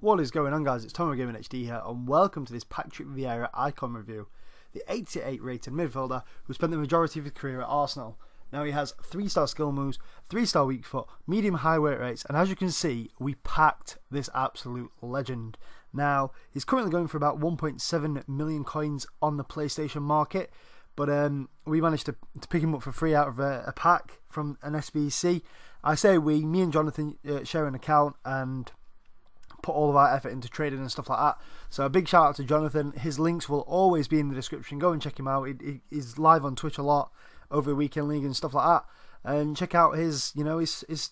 What is going on, guys? It's TommooGamingHD here, and welcome to this Patrick Vieira icon review. The 88 rated midfielder who spent the majority of his career at Arsenal. Now he has 3-star skill moves, 3-star weak foot, medium high weight rates, and as you can see, we packed this absolute legend. Now, he's currently going for about 1.7 million coins on the PlayStation market, but we managed to pick him up for free out of a pack from an SBC. I say we, me and Jonathan share an account and put all of our effort into trading and stuff like that. So a big shout out to Jonathan. His links will always be in the description. Go and check him out. He's live on Twitch a lot over the weekend league and stuff like that. And check out his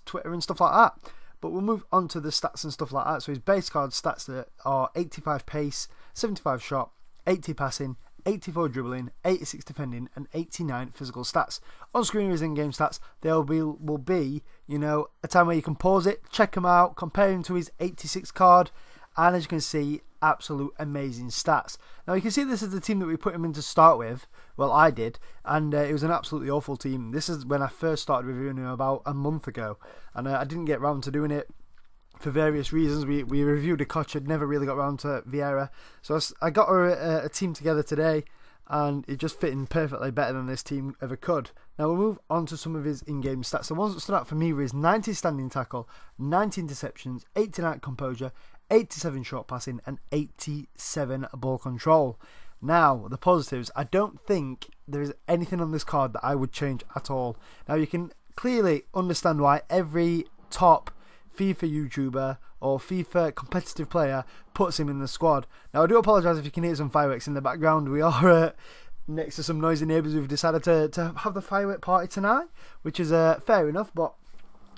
Twitter and stuff like that. But we'll move on to the stats and stuff like that. So his base card stats that are 85 pace, 75 shot, 80 passing, 84 dribbling, 86 defending, and 89 physical stats. On screen are his in-game stats. There will be, a time where you can pause it, check him out, compare him to his 86 card, and as you can see, absolute amazing stats. Now you can see this is the team that we put him in to start with. Well, I did, and it was an absolutely awful team. This is when I first started reviewing him about a month ago, and I didn't get round to doing it for various reasons. We reviewed a Koch, had never really got around to Vieira, so I got a team together today, and it just fit in perfectly better than this team ever could. Now we'll move on to some of his in-game stats. The ones that stood out for me were his 90 standing tackle, 90 interceptions, 89 composure, 87 short passing, and 87 ball control. Now the positives, I don't think there is anything on this card that I would change at all. Now you can clearly understand why every top FIFA YouTuber or FIFA competitive player puts him in the squad. Now I do apologise if you can hear some fireworks in the background. We are next to some noisy neighbours who've decided to have the firework party tonight, which is fair enough, but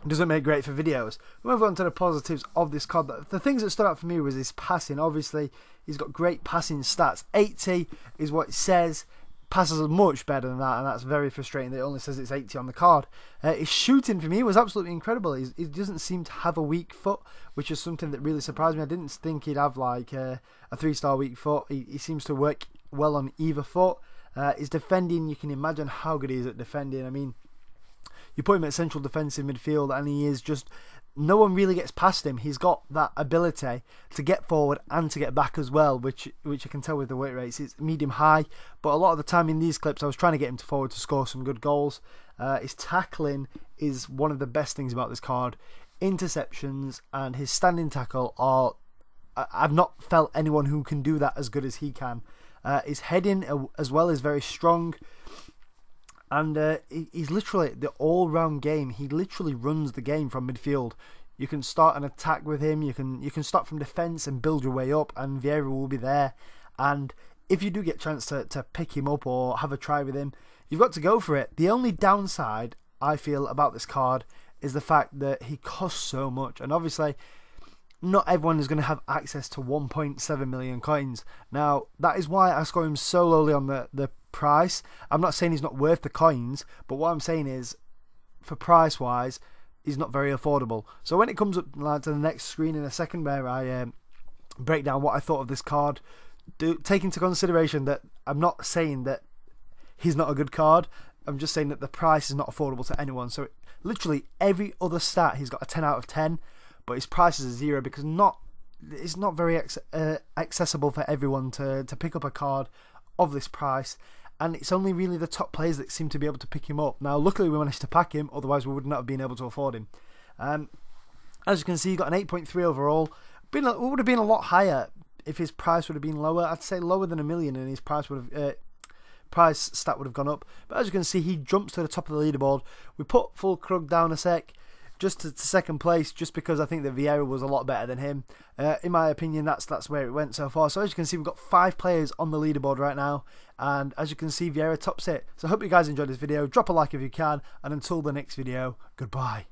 doesn't make great for videos. We'll move on to the positives of this card. The things that stood out for me was his passing. Obviously he's got great passing stats. 80 is what it says. Passes are much better than that, and that's very frustrating that it only says it's 80 on the card. His shooting for me was absolutely incredible. He doesn't seem to have a weak foot, which is something that really surprised me. I didn't think he'd have like a 3-star weak foot. He seems to work well on either foot. His defending, you can imagine how good he is at defending. I mean, you put him at central defensive midfield and he is just, no one really gets past him. He's got that ability to get forward and to get back as well, which you can tell with the weight rates. It's medium high, but a lot of the time in these clips I was trying to get him to forward to score some good goals. His tackling is one of the best things about this card. Interceptions and his standing tackle are, I've not felt anyone who can do that as good as he can. His heading as well is very strong. And he's literally the all-round game. He literally runs the game from midfield. You can start an attack with him. You can start from defence and build your way up, and Vieira will be there. And if you do get a chance to pick him up or have a try with him, you've got to go for it. The only downside I feel about this card is the fact that he costs so much. And obviously, not everyone is going to have access to 1.7 million coins. Now, that is why I score him so lowly on the price. I'm not saying he's not worth the coins, but what I'm saying is, for price wise, he's not very affordable. So when it comes up to the next screen in a second, where I break down what I thought of this card, take into consideration that I'm not saying that he's not a good card. I'm just saying that the price is not affordable to anyone. So literally every other stat he's got a 10 out of 10, but his price is a 0 because it's not very accessible for everyone to pick up a card of this price. And it's only really the top players that seem to be able to pick him up. Now, luckily we managed to pack him, otherwise we would not have been able to afford him. As you can see, he got an 8.3 overall. It would have been a lot higher if his price would have been lower. I'd say lower than $1 million, and his price would have price stat would have gone up. But as you can see, he jumps to the top of the leaderboard. We put Full Krug down a sec, just to second place, just because I think that Vieira was a lot better than him. In my opinion, that's where it went so far. So as you can see, we've got 5 players on the leaderboard right now, and as you can see, Vieira tops it. So I hope you guys enjoyed this video. Drop a like if you can, and until the next video, goodbye.